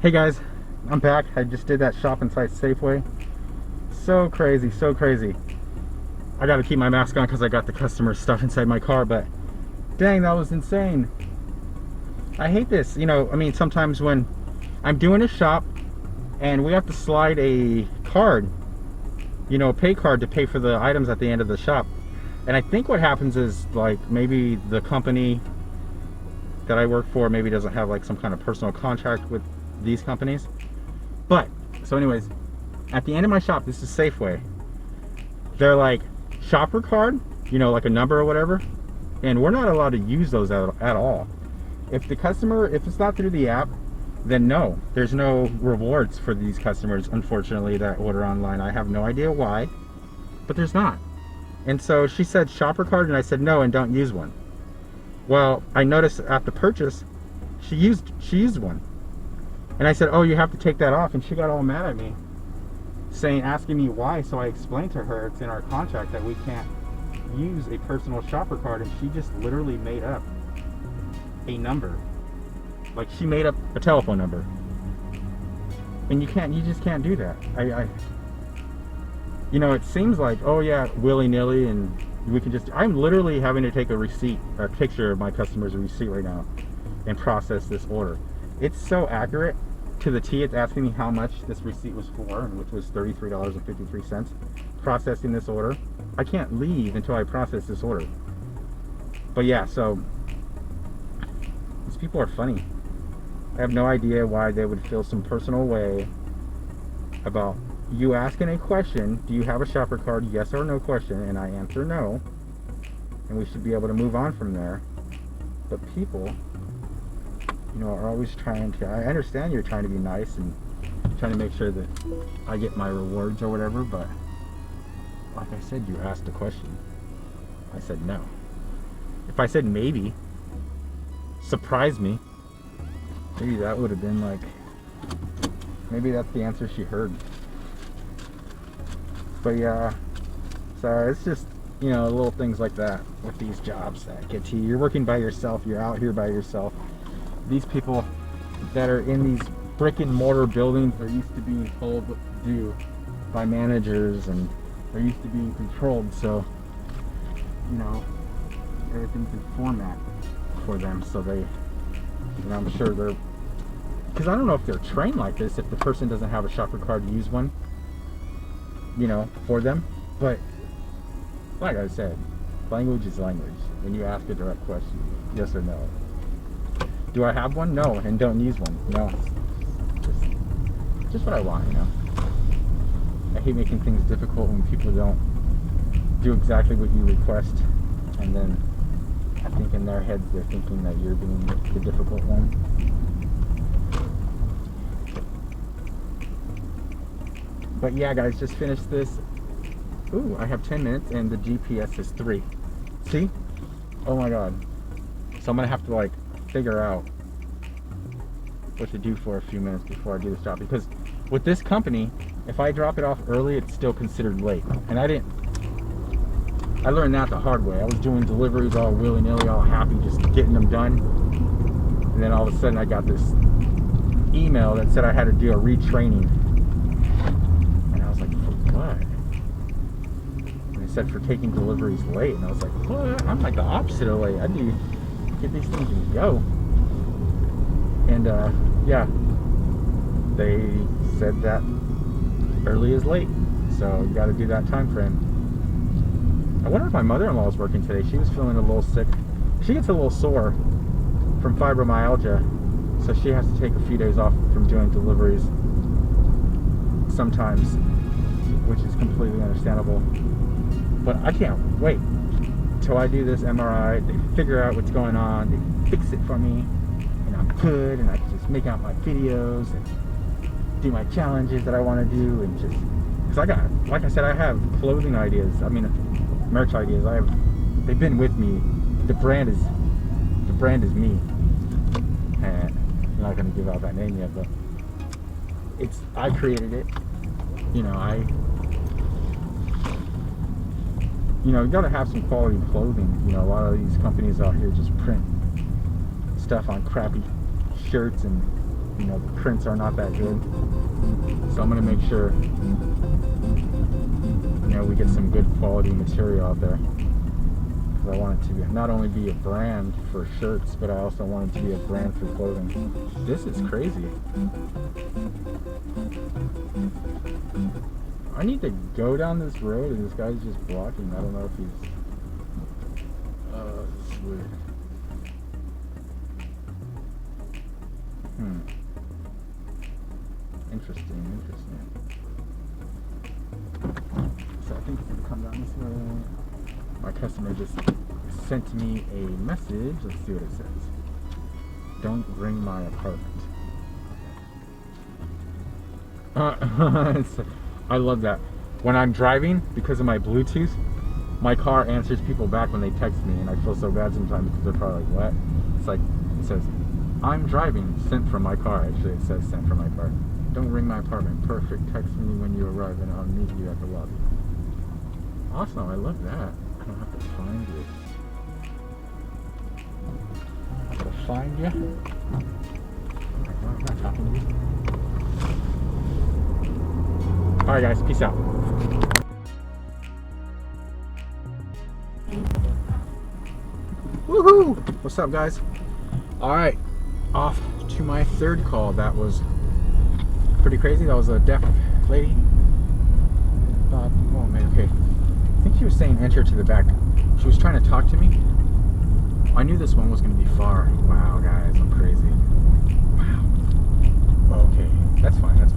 Hey guys, I'm back. I just did that shop inside Safeway. So crazy, so crazy. I gotta keep my mask on because I got the customer stuff inside my car, but dang, that was insane. I hate this. I mean, sometimes when I'm doing a shop and we have to slide a card, a pay card to pay for the items at the end of the shop. And I think what happens is, like, maybe the company that I work for maybe doesn't have like some kind of personal contract with these companies. But so anyways, at the end of my shop, this is Safeway, they're like, shopper card, like a number or whatever, and we're not allowed to use those at all. If it's not through the app, then no, there's no rewards for these customers, unfortunately, that order online. I have no idea why, but there's not. And so she said shopper card, and I said no, and don't use one. Well, I noticed at the purchase she used one, and I said, oh, you have to take that off, and she got all mad at me, asking me why. So I explained to her it's in our contract that we can't use a personal shopper card, and she just literally made up a number. Like, she made up a telephone number, and you just can't do that. It seems like, oh yeah, willy-nilly, and we can just, I'm literally having to take a picture of my customer's receipt right now and process this order. It's so accurate to the T. It's asking me how much this receipt was for, which was $33.53. Processing this order. I can't leave until I process this order. But yeah, so these people are funny. I have no idea why they would feel some personal way about you asking a question, do you have a shopper card, yes or no question, and I answer no, and we should be able to move on from there. But people, are always trying to, I understand you're trying to be nice and trying to make sure that I get my rewards or whatever, but like I said, you asked a question. I said no. If I said maybe, surprise me, maybe that would have been like, maybe that's the answer she heard. But yeah, so it's just, little things like that with these jobs that get to you. You're working by yourself, you're out here by yourself. These people that are in these brick and mortar buildings are used to being told what to do by managers, and they're used to being controlled, so, everything's in format for them, so they, I'm sure they're, because I don't know if they're trained like this, if the person doesn't have a shopper card to use one, for them. But like I said, language is language. When you ask a direct question, yes or no. Do I have one? No. And don't use one? No. Just what I want, I hate making things difficult when people don't do exactly what you request, and then I think in their heads they're thinking that you're being the difficult one. But yeah, guys, just finished this. Ooh, I have 10 minutes and the GPS is 3. See? Oh my god. So I'm gonna have to like figure out what to do for a few minutes before I do this job, because with this company, if I drop it off early, it's still considered late. And I learned that the hard way. I was doing deliveries all willy-nilly, all happy, just getting them done. And then all of a sudden I got this email that said I had to do a retraining. Said for taking deliveries late, and I was like, what? I'm like the opposite of late. I do get these things and go. And yeah, they said that early is late, so you got to do that time frame. I wonder if my mother-in-law is working today. She was feeling a little sick. She gets a little sore from fibromyalgia, so she has to take a few days off from doing deliveries sometimes, which is completely understandable. But I can't wait till I do this MRI. They figure out what's going on. They fix it for me, and I'm good. And I can just make out my videos and do my challenges that I want to do, and just because like I said, I have clothing ideas. I mean, merch ideas. They've been with me. The brand is me. And I'm not going to give out that name yet, but I created it. You gotta have some quality clothing. A lot of these companies out here just print stuff on crappy shirts and you know, the prints are not that good. So I'm gonna make sure, you know, we get some good quality material out there. Because I want it to be, not only be a brand for shirts, but I also want it to be a brand for clothing. This is crazy. I need to go down this road and this guy's just blocking. I don't know if he's... this is weird. Interesting. So I think it's gonna come down this way. My customer just sent me a message. Let's see what it says. Don't ring my apartment. I love that. When I'm driving, because of my Bluetooth, my car answers people back when they text me, and I feel so bad sometimes because they're probably like, what? It's like, it says, I'm driving, sent from my car. Actually, it says sent from my car. Don't ring my apartment. Perfect. Text me when you arrive and I'll meet you at the lobby. Awesome. I love that. I don't have to find you. I gotta find you. I'm not talking to you. Alright guys, peace out. Woohoo! What's up guys? Alright, off to my third call. That was pretty crazy. That was a deaf lady. Oh man, okay. I think she was saying enter to the back. She was trying to talk to me. I knew this one was going to be far. Wow guys, I'm crazy. Wow. Okay, that's fine, whatever.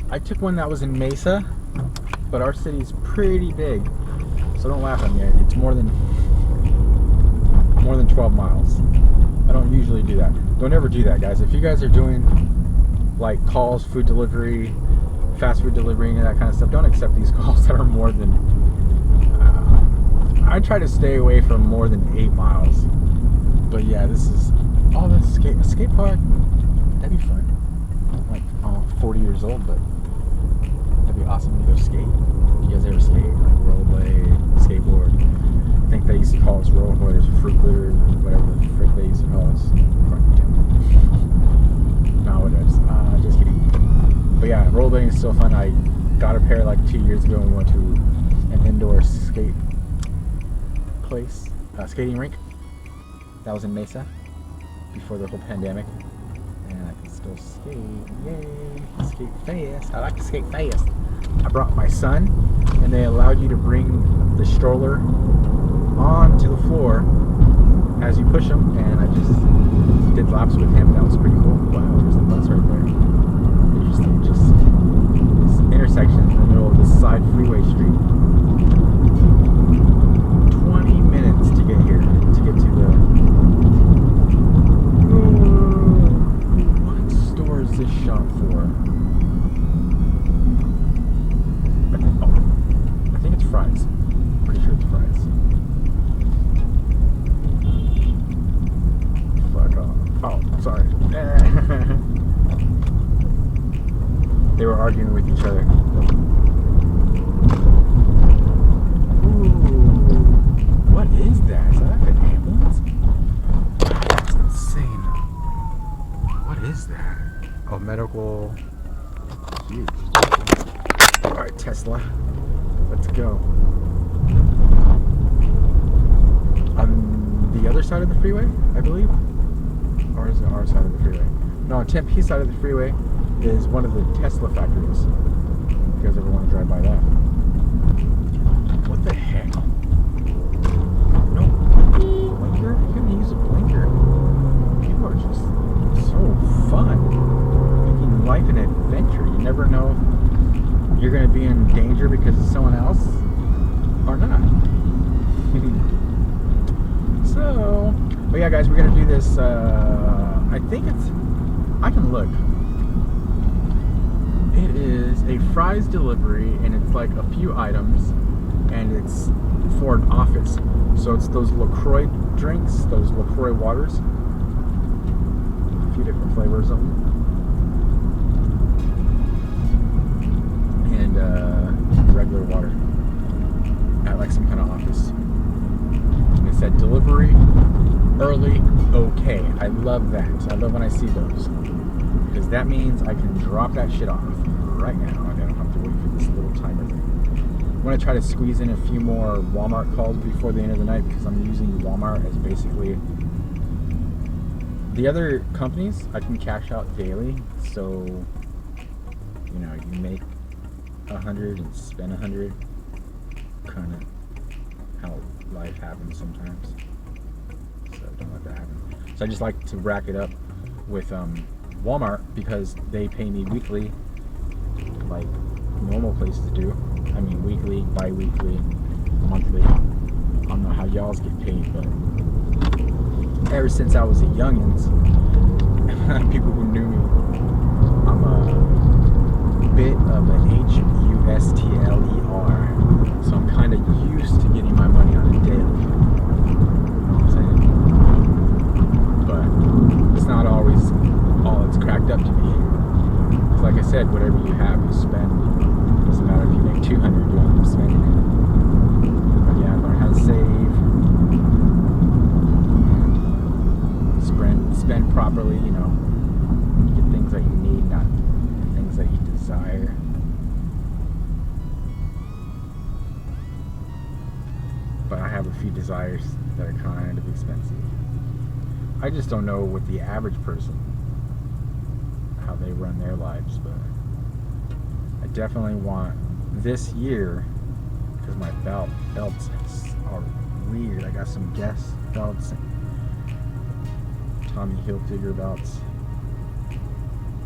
I took one that was in Mesa, but our city's pretty big, so don't laugh at me. It's more than 12 miles. I don't usually do that. Don't ever do that, guys. If you guys are doing like calls, food delivery, fast food delivery, and that kind of stuff, don't accept these calls that are more than... I try to stay away from more than 8 miles. But yeah, this is... Oh, that's a skate park. That'd be fun. I'm like 40 years old, but that'd be awesome to go skate. You guys ever skate? Like rollerblade, skateboard? I think they used to call us rollerblades, fruit glitter, whatever the frick they used to call us. No, whatever. Just kidding. But yeah, rollerblading is still fun. I got a pair like 2 years ago and we went to an indoor skate place, skating rink. That was in Mesa before the whole pandemic. And I can still skate. Yay! Skate fast. I like to skate fast. I brought my son, and they allowed you to bring the stroller onto the floor as you push him, and I just did laps with him. That was pretty cool. Wow, there's a bus right there. Interesting. Just this intersection in the middle of this side freeway street. 20 minutes to get here, to get to the... What store is this shop for? I think it's fries. Pretty sure it's fries. Fuck off. Oh, sorry. They were arguing with each other. Ooh, what is that? Is that an ambulance? That's insane. What is that? Oh, medical. Huge. Alright, Tesla. Let's go. On the other side of the freeway, I believe? Or is it our side of the freeway? No, on Tempe side of the freeway is one of the Tesla factories. If you guys ever want to drive by that. What the heck? No blinker? You can use a blinker. People are just so fun. Making life an adventure. You never know if you're going to be in danger because of someone else or not. So, but yeah guys, we're going to do this, I think it's, I can look. It is a fries delivery, and it's like a few items, and it's for an office. So it's those LaCroix drinks, those LaCroix waters. A few different flavors of them. And regular water at like some kind of office. And it said delivery early, okay. I love that. I love when I see those. Because that means I can drop that shit off right now. I don't have to wait for this little timer thing. I'm going to try to squeeze in a few more Walmart calls before the end of the night because I'm using Walmart as basically... The other companies, I can cash out daily. So, you know, you make 100 and spend 100. Kind of how life happens sometimes. So don't let that happen. So I just like to rack it up with Walmart because they pay me weekly, like normal places do. I mean weekly, bi-weekly, monthly. I don't know how y'all's get paid, but ever since I was a youngins, people who knew me, I'm a bit of an Hustler. So I'm kind of used to getting my money on a daily. You know what I'm saying? But it's not always all it's cracked up to be. Because like I said, whatever you have, you spend. It doesn't matter if you make 200, you end up spending it. But yeah, learn how to save. And spend properly, you know. Get things that you need, not things that you desire. But I have a few desires that are kind of expensive. I just don't know with the average person how they run their lives, but I definitely want this year, because my belts are weird. I got some Guess belts and Tommy Hilfiger belts.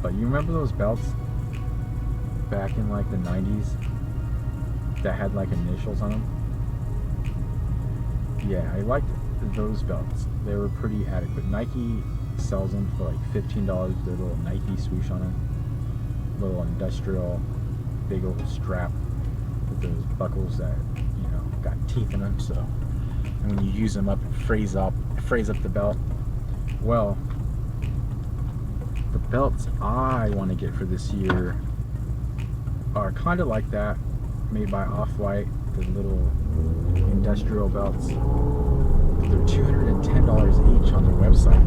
But you remember those belts back in like the 90s that had like initials on them? Yeah, I liked those belts. They were pretty adequate. Nike sells them for like $15 with their little Nike swoosh on them. Little industrial, big old strap with those buckles that, you know, got teeth in them. So, and when you use them up and phrase up the belt. Well, the belts I want to get for this year are kind of like that, made by Off-White. The little industrial belts. They're $210 each on their website.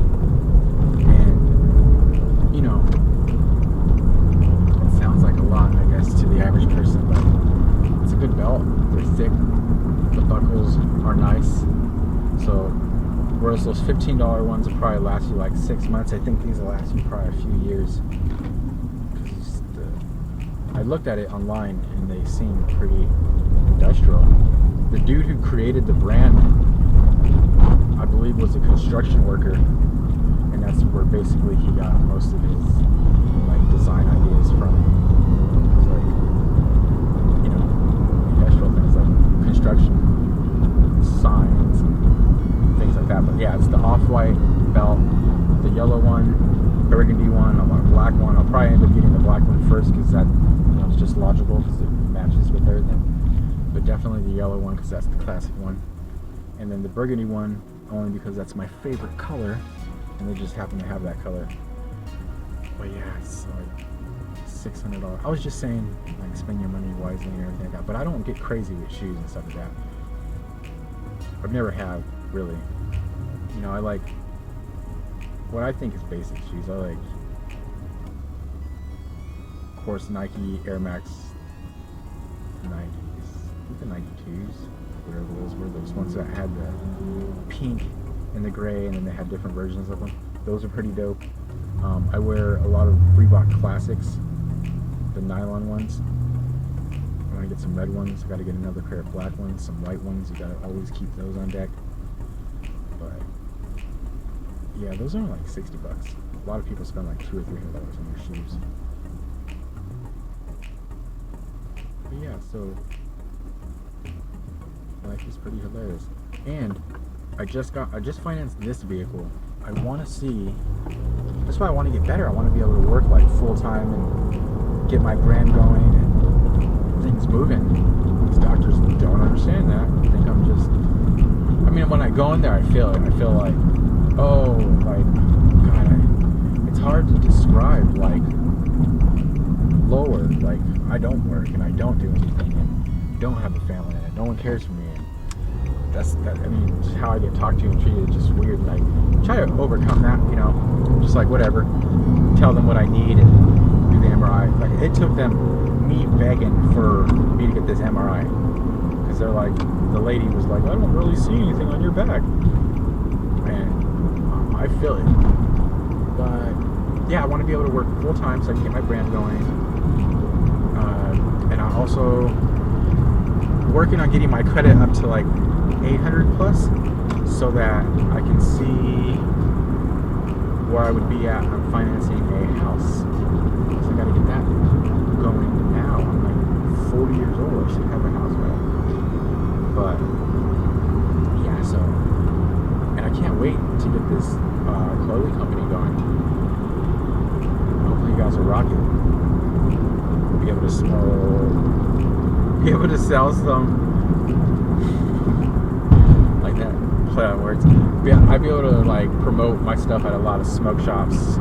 And, you know, it sounds like a lot, I guess, to the average person, but it's a good belt. They're thick. The buckles are nice. So, whereas those $15 ones will probably last you like 6 months, I think these will last you probably a few years. I looked at it online and they seem pretty industrial. The dude who created the brand, I believe, was a construction worker, and that's where basically he got most of his like design ideas from. It's like, you know, industrial things like construction signs and things like that. But yeah, it's the Off-White belt, the yellow one, burgundy one. I want a black one. I'll probably end up getting the black one first because that, you know, it's just logical because it matches with everything. But definitely the yellow one because that's the classic one. And then the burgundy one only because that's my favorite color, and they just happen to have that color. But yeah, it's like $600. I was just saying, like, spend your money wisely and everything like that. But I don't get crazy with shoes and stuff like that. I've never have, really. You know, I like what I think is basic shoes. I like, of course, Nike Air Max 90s. I think the 92s, whatever those were, those ones that had the pink and the gray, and then they had different versions of them. Those are pretty dope. I wear a lot of Reebok Classics, the nylon ones. I want to get some red ones. I got to get another pair of black ones, some white ones. You got to always keep those on deck. But yeah, those are only like $60. A lot of people spend like $200 or $300 on their shoes. But yeah, so life is pretty hilarious. And I just financed this vehicle. I want to see, that's why I want to get better. I want to be able to work like full time and get my brand going and things moving. These doctors don't understand that. I think I'm just, I mean, when I go in there, I feel it. I feel like, oh, like, God, it's hard to describe, like, lower, like, I don't work and I don't do anything and don't have a family and no one cares for me. And I mean, just how I get talked to and treated is just weird. And I try to overcome that, you know, just like whatever, tell them what I need and do the MRI. Like it took them me begging for me to get this MRI because they're like, the lady was like, I don't really see anything on your back, and I feel it. But yeah, I want to be able to work full time so I can get my brand going, and I also working on getting my credit up to like 800 plus so that I can see where I would be at on financing a house. So I got to get that going now. I'm like 40 years old. I should have a house by now. But yeah, so, and I can't wait to get this clothing company going. Hopefully you guys will rock it. Be able to sell some like that, play on words. I'd be able to like promote my stuff at a lot of smoke shops,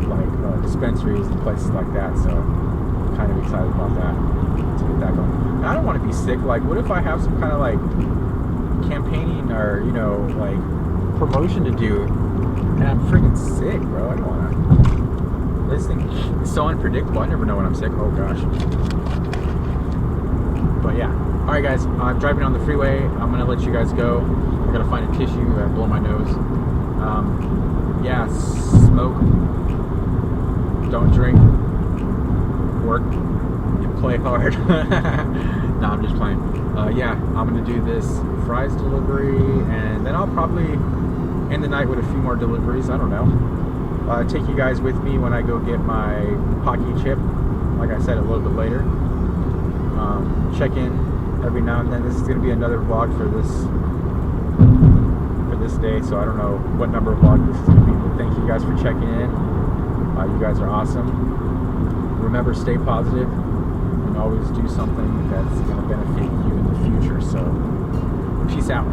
like dispensaries and places like that. So I'm kind of excited about that, to get that going. And I don't want to be sick. Like, what if I have some kind of like campaigning or, you know, like promotion to do and I'm freaking sick, bro? I don't want to. This thing is so unpredictable. I never know when I'm sick. Oh gosh. But yeah. Alright guys, I'm driving on the freeway. I'm gonna let you guys go. I gotta find a tissue and blow my nose. Yeah, smoke. Don't drink. Work. You play hard. No, I'm just playing. Yeah, I'm gonna do this fries delivery and then I'll probably end the night with a few more deliveries. I don't know. Take you guys with me when I go get my Pocky chip. Like I said, a little bit later. Check in every now and then. This is going to be another vlog for this day, so I don't know what number of vlog this is going to be, but thank you guys for checking in. You guys are awesome. Remember, stay positive and always do something that's going to benefit you in the future. So peace out.